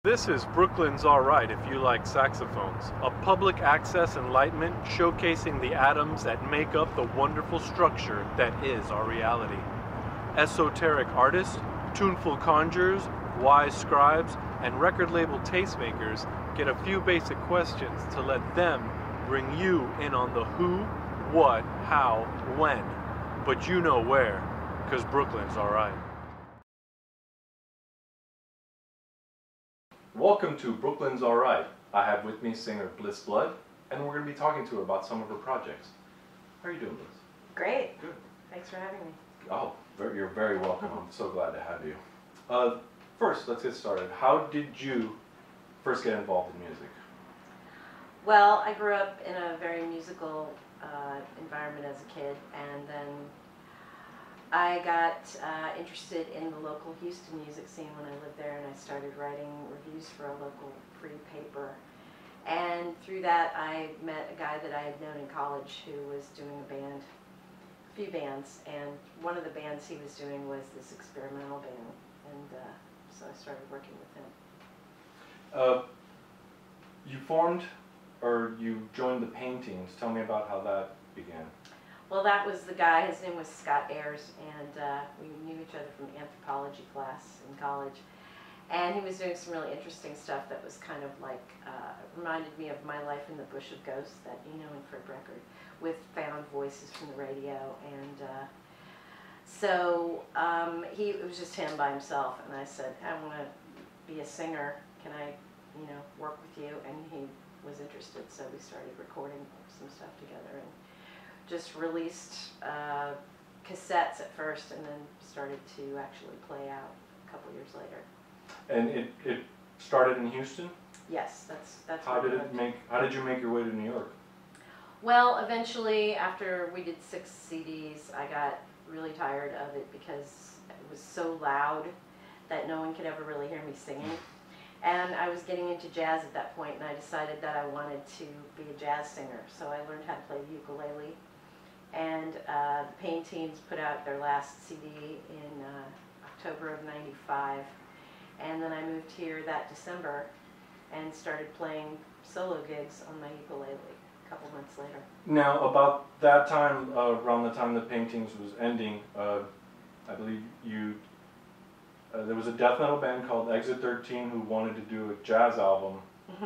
This is Brooklyn's Alright if you like saxophones, a public access enlightenment showcasing the atoms that make up the wonderful structure that is our reality. Esoteric artists, tuneful conjurers, wise scribes, and record label tastemakers get a few basic questions to let them bring you in on the who, what, how, when. But you know where, because Brooklyn's alright. Welcome to Brooklyn's Alright. I have with me singer Bliss Blood, and we're going to be talking to her about some of her projects. How are you doing, Bliss? Great. Good. Thanks for having me. Oh, you're very welcome. I'm so glad to have you. First, let's get started. How did you first get involved in music? Well, I grew up in a very musical environment as a kid, and then I got interested in the local Houston music scene when I lived there, and I started writing reviews for a local free paper. And through that, I met a guy that I had known in college who was doing a few bands, and one of the bands he was doing was this experimental band, and so I started working with him. You formed, or you joined the Paintings. Tell me about how that began. Well, that was the guy, his name was Scott Ayers, and we knew each other from anthropology class in college. And he was doing some really interesting stuff that was kind of like, reminded me of My Life in the Bush of Ghosts, that in Fred record, with found voices from the radio. And so it was just him by himself, and I said, I want to be a singer, can I, work with you? And he was interested, so we started recording some stuff together. And just released cassettes at first, and then started to actually play out a couple years later. And it started in Houston? Yes, that's how did you make your way to New York? Well, eventually, after we did 6 CDs, I got really tired of it because it was so loud that no one could ever really hear me singing. And I was getting into jazz at that point, and I decided that I wanted to be a jazz singer. So I learned how to play the ukulele. And the Paintings put out their last CD in October of '95. And then I moved here that December and started playing solo gigs on my ukulele a couple months later. Now, about that time, around the time the Paintings was ending, I believe there was a death metal band called Exit 13 who wanted to do a jazz album,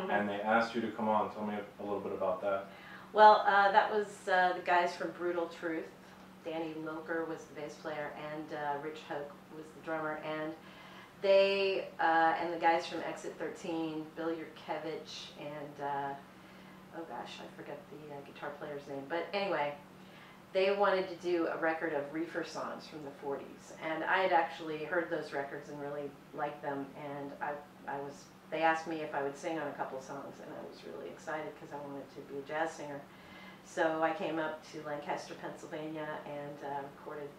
and they asked you to come on. Tell me a little bit about that. Well, that was the guys from Brutal Truth. Danny Lilker was the bass player, and Rich Hoke was the drummer. And they and the guys from Exit 13, Bill Yurkevich, and oh gosh, I forget the guitar player's name. But anyway, they wanted to do a record of reefer songs from the 40s, and I had actually heard those records and really liked them. And they asked me if I would sing on a couple of songs, and I was really excited because I wanted to be a jazz singer. So I came up to Lancaster, Pennsylvania, and recorded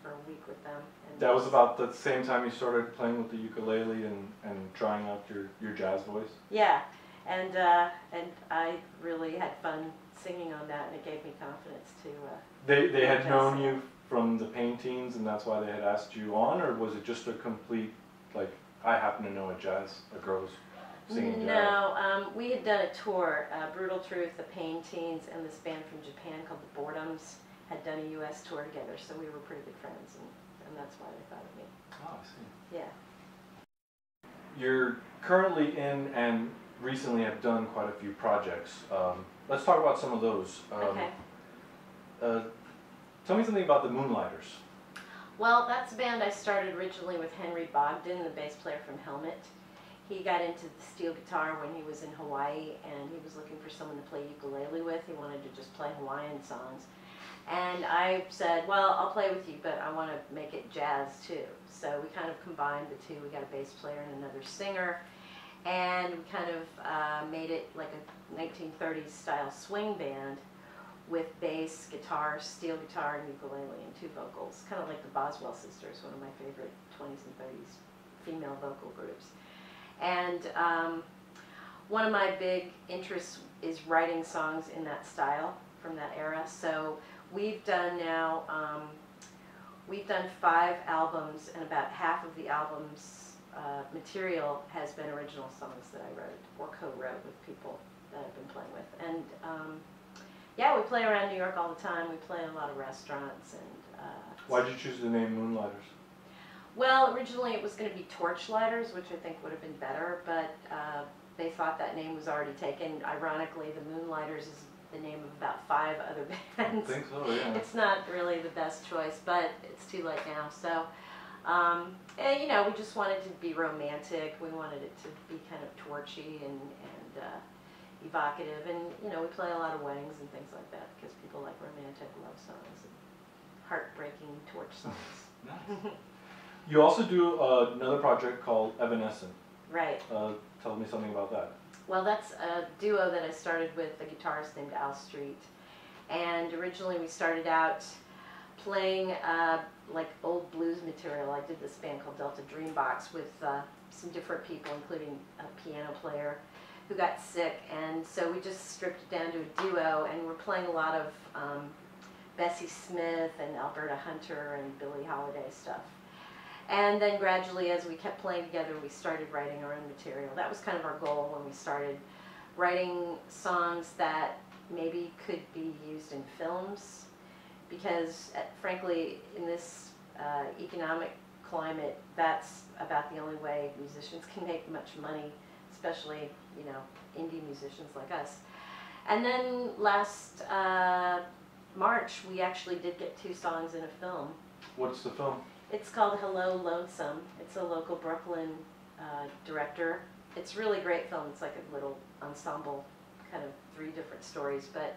for a week with them. And that was about the same time you started playing with the ukulele and trying out your jazz voice? Yeah, and I really had fun singing on that, and it gave me confidence to They had known you from the Paintings, and that's why they had asked you on, or was it just a complete, like, I happen to know a girl's singing jazz? No, we had done a tour. Brutal Truth, the Paintings, and this band from Japan called the Boredoms had done a U.S. tour together, so we were pretty good friends, and that's why they thought of me. Oh, I see. Yeah. You're currently in and recently have done quite a few projects. Let's talk about some of those. Okay. Tell me something about the Moonlighters. Well, that's a band I started originally with Henry Bogdan, the bass player from Helmet. He got into the steel guitar when he was in Hawaii, and he was looking for someone to play ukulele with. He wanted to just play Hawaiian songs. And I said, well, I'll play with you, but I want to make it jazz too. So we kind of combined the two. We got a bass player and another singer, and we kind of made it like a 1930s style swing band. with bass, guitar, steel guitar, and ukulele, and 2 vocals. Kind of like the Boswell Sisters, one of my favorite 20s and 30s female vocal groups. And one of my big interests is writing songs in that style from that era. So we've done now, we've done 5 albums, and about half of the album's material has been original songs that I wrote or co-wrote with people that I've been playing with. And yeah, we play around New York all the time. We play in a lot of restaurants. And why did you choose the name Moonlighters? Well, originally it was going to be Torchlighters, which I think would have been better, but they thought that name was already taken. Ironically, the Moonlighters is the name of about 5 other bands. I think so, yeah. It's not really the best choice, but it's too late now. So, and, you know, we just wanted to be romantic. We wanted it to be kind of torchy and evocative. And, you know, we play a lot of weddings and things like that because people like romantic love songs and heartbreaking torch songs. Nice. You also do another project called Evanescent. Right. Tell me something about that. Well, that's a duo that I started with a guitarist named Al Street. And originally we started out playing like old blues material. I did this band called Delta Dreambox with some different people, including a piano player who got sick. And so we just stripped it down to a duo, and we're playing a lot of Bessie Smith and Alberta Hunter and Billie Holiday stuff. And then gradually, as we kept playing together, we started writing our own material. That was kind of our goal when we started writing songs that maybe could be used in films, because frankly, in this economic climate, that's about the only way musicians can make much money, especially, you know, indie musicians like us. And then last March, we actually did get 2 songs in a film. What's the film? It's called Hello Lonesome. It's a local Brooklyn director. It's a really great film. It's like a little ensemble, kind of 3 different stories. But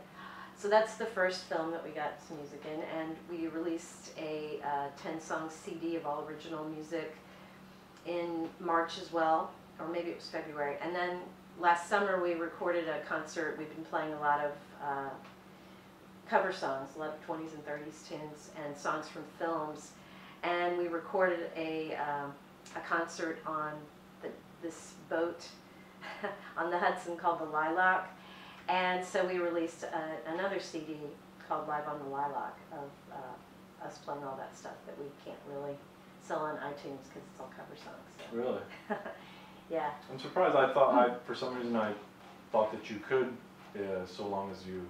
so that's the first film that we got some music in, and we released a 10-song CD of all original music in March as well, or maybe it was February. And then last summer we recorded a concert. We've been playing a lot of cover songs, a lot of 20s and 30s tunes and songs from films. And we recorded a concert on this boat on the Hudson called the Lilac. And so we released another CD called Live on the Lilac of us playing all that stuff that we can't really sell on iTunes because it's all cover songs. So. Really? Yeah. I'm surprised. For some reason, I thought that you could, so long as you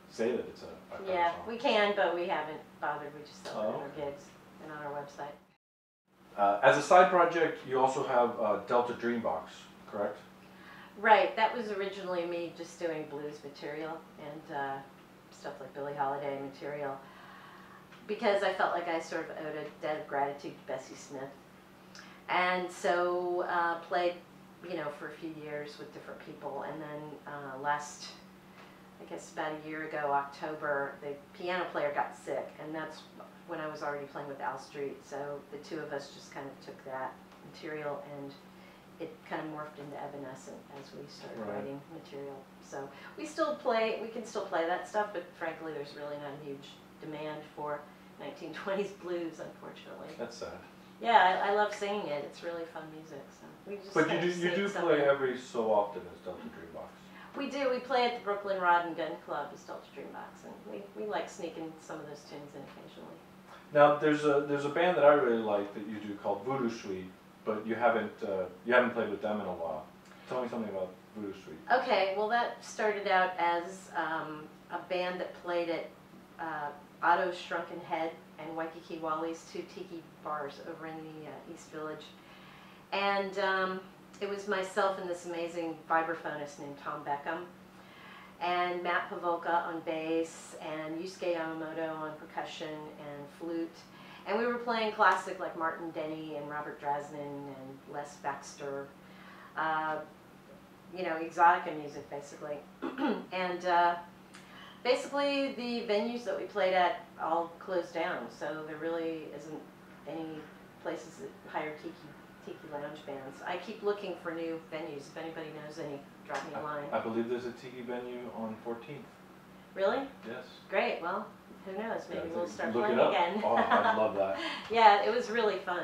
say that it's a cover yeah, song. we can, but we haven't bothered. We just sell it on our Okay. gigs and on our website. As a side project, you also have Delta Dreambox, correct? Right, that was originally me just doing blues material and stuff like Billie Holiday material, because I felt like I sort of owed a debt of gratitude to Bessie Smith. And so played, you know, for a few years with different people, and then last, I guess about a year ago, October, the piano player got sick, and that's when I was already playing with Al Street. So the 2 of us just kind of took that material, and it kind of morphed into Evanescent as we started writing material. So we still play, we can still play that stuff, but frankly, there's really not a huge demand for 1920s blues, unfortunately. That's sad. Yeah, I love singing it. It's really fun music. So we just But kind of you do sing play something. every so often as Delta Dreambox. We do. We play at the Brooklyn Rod and Gun Club as Delta Dreambox, and we like sneaking some of those tunes in occasionally. Now, there's a band that I really like that you do called Voodoo Suite, but you haven't played with them in a while. Tell me something about Voodoo Suite. Okay, well that started out as a band that played at Otto's Shrunken Head and Waikiki Wally's 2 tiki bars over in the East Village. And it was myself and this amazing vibraphonist named Tom Beckham, and Matt Pavolka on bass, and Yusuke Yamamoto on percussion and flute. And we were playing classic like Martin Denny and Robert Drasnin and Les Baxter, you know, exotica music basically. And basically the venues that we played at all closed down, so there really isn't any places that hire tiki lounge bands. I keep looking for new venues. If anybody knows any, drop me a line. I believe there's a tiki venue on 14th. Really? Yes. Great. Well, who knows? Maybe we'll start Look playing it up. again. Oh, I'd love that. Yeah, it was really fun.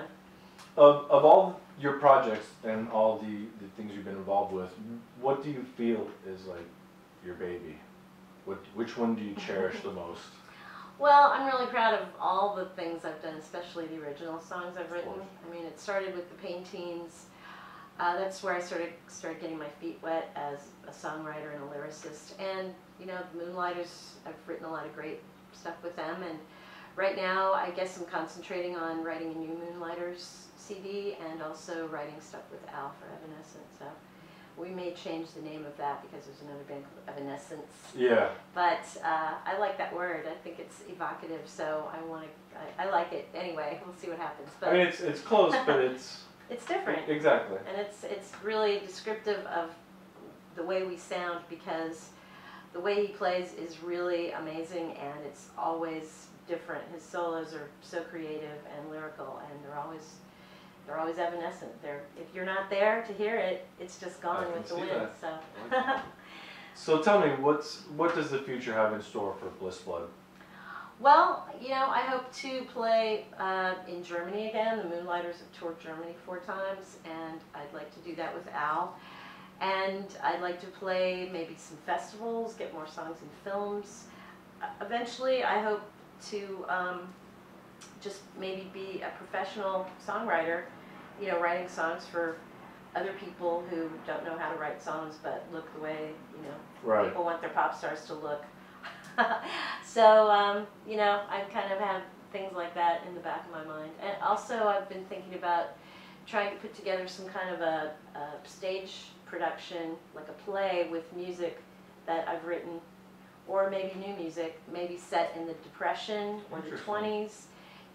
Of all your projects and all the things you've been involved with, what do you feel is like your baby? Which one do you cherish the most? Well, I'm really proud of all the things I've done, especially the original songs I've written. I mean, it started with the paintings. That's where I started getting my feet wet as a songwriter and a lyricist. And, you know, the Moonlighters, I've written a lot of great stuff with them. And right now, I guess I'm concentrating on writing a new Moonlighters CD and also writing stuff with Al for Evanescent. So we may change the name of that because there's another band called Evanescent. Yeah. But I like that word. I think it's evocative, so I like it anyway. We'll see what happens. But I mean, it's close, but it's... It's different. Exactly. And it's really descriptive of the way we sound, because the way he plays is really amazing and it's always different. His solos are so creative and lyrical, and they're always evanescent. If you're not there to hear it, it's just gone with the wind. So. So tell me, what does the future have in store for Bliss Blood? Well, you know, I hope to play in Germany again. The Moonlighters have toured Germany 4 times, and I'd like to do that with Al. And I'd like to play maybe some festivals, get more songs in films. Eventually, I hope to just maybe be a professional songwriter, you know, writing songs for other people who don't know how to write songs but look the way, you know, people want their pop stars to look. So, you know, I kind of have things like that in the back of my mind. And also, I've been thinking about trying to put together some kind of a stage production, like a play with music that I've written, or maybe new music, maybe set in the Depression or the 20s,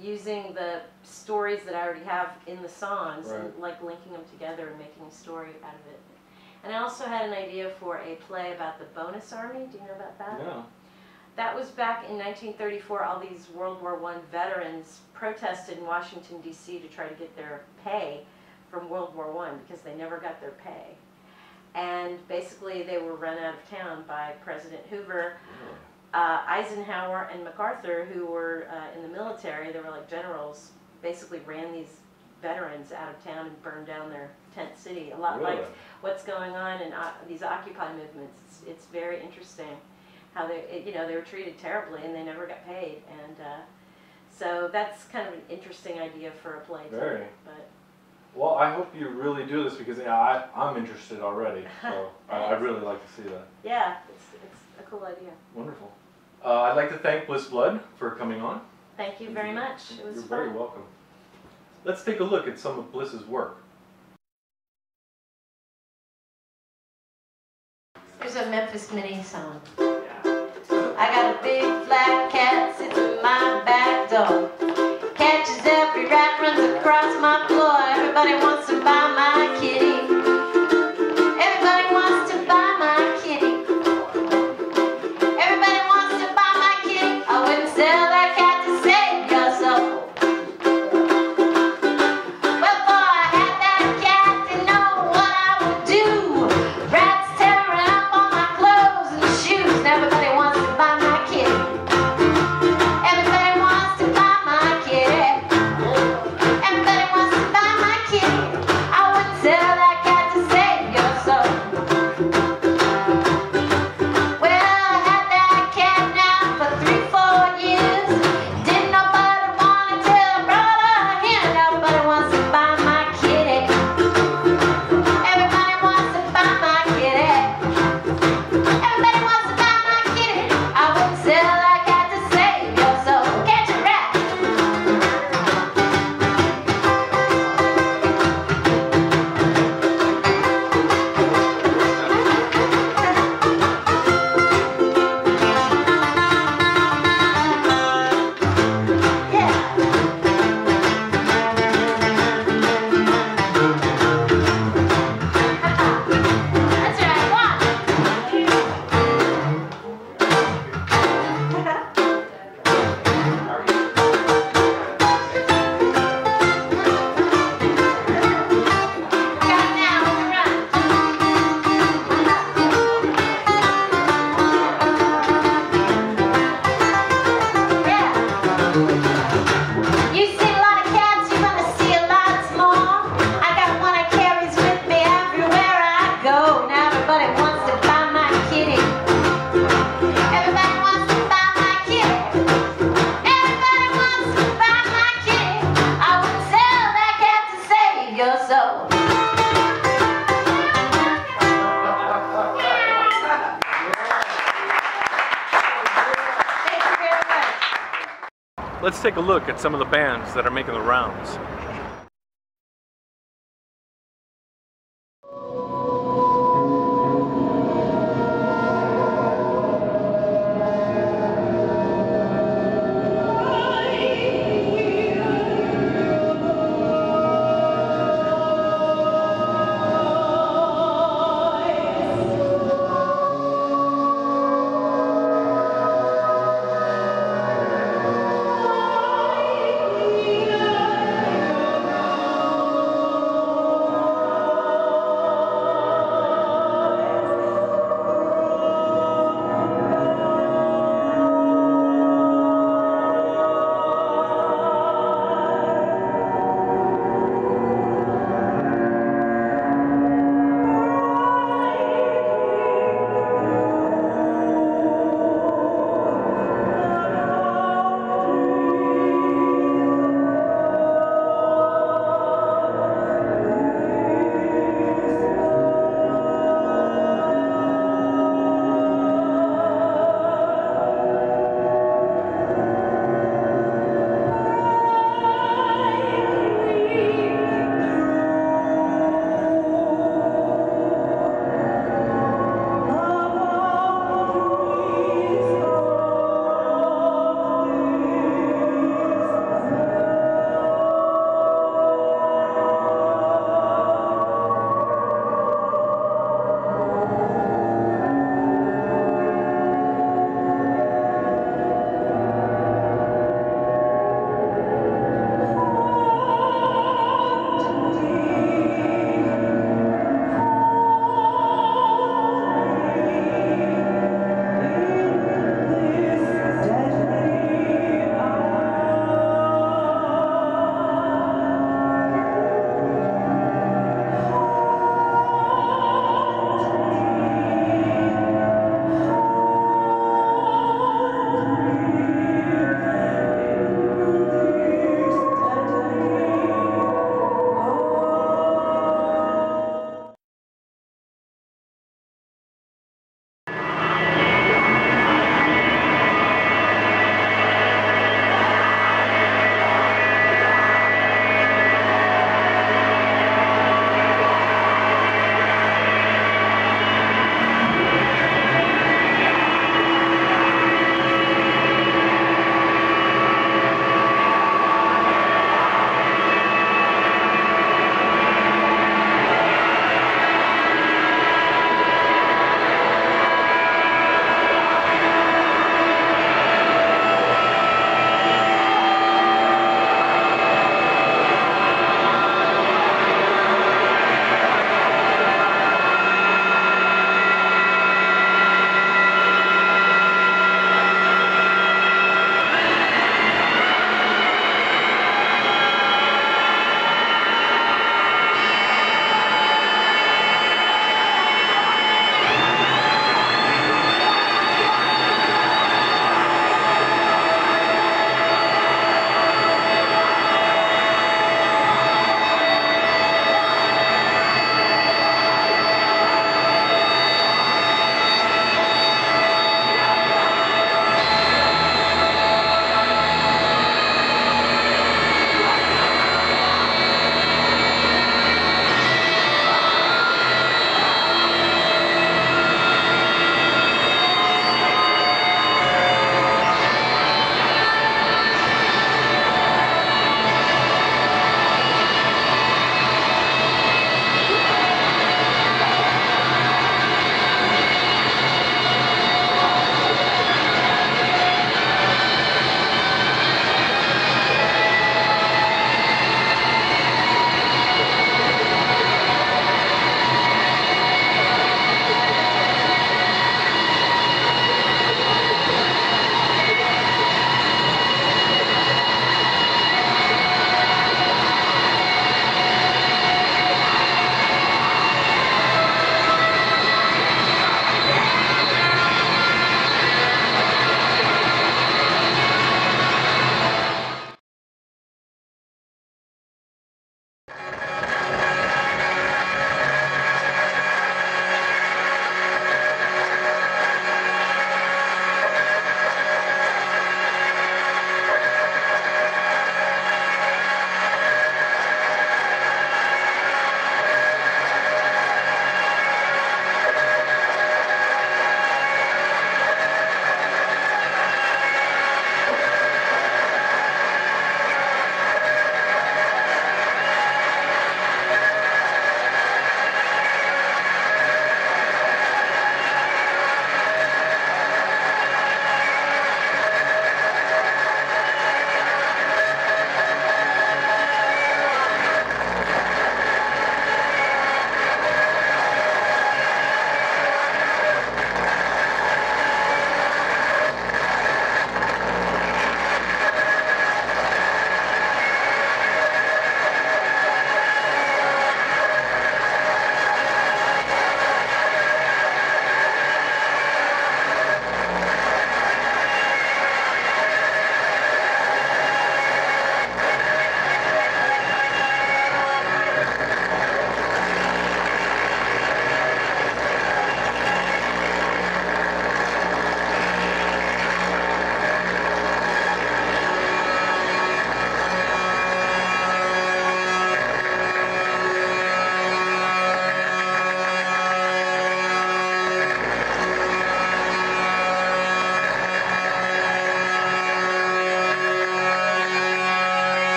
using the stories that I already have in the songs, and like linking them together and making a story out of it. And I also had an idea for a play about the Bonus Army. Do you know about that? No. That was back in 1934. All these World War I veterans protested in Washington, D.C. to try to get their pay from World War I because they never got their pay. And basically they were run out of town by President Hoover, Eisenhower, and MacArthur, who were in the military. They were like generals, basically ran these veterans out of town and burned down their tent city. A lot like what's going on in these Occupy movements. It's very interesting how they were treated terribly and they never got paid. And so that's kind of an interesting idea for a play. Very. But well, I hope you really do this, because I'm interested already. So I'd really like to see that. Yeah, it's a cool idea. Wonderful. I'd like to thank Bliss Blood for coming on. Thank you very much. It was fun. You're very welcome. Let's take a look at some of Bliss's work. Here's a Memphis Mini song. I got a big black cat sits in my back door. Catches every rat, runs across my floor. Everybody wants to buy my kitty. Everybody wants to buy my kitty. Everybody wants to buy my kitty. I wouldn't sell that cat to save your soul. Well, boy, I had that cat to know what I would do. Rats tearing up all my clothes and shoes. And everybody wants to buy my kitty. Everybody wants to buy my kitty. Everybody wants to buy my kitty. your soul. Thank you very much. Let's take a look at some of the bands that are making the rounds.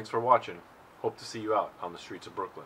Thanks for watching. Hope to see you out on the streets of Brooklyn.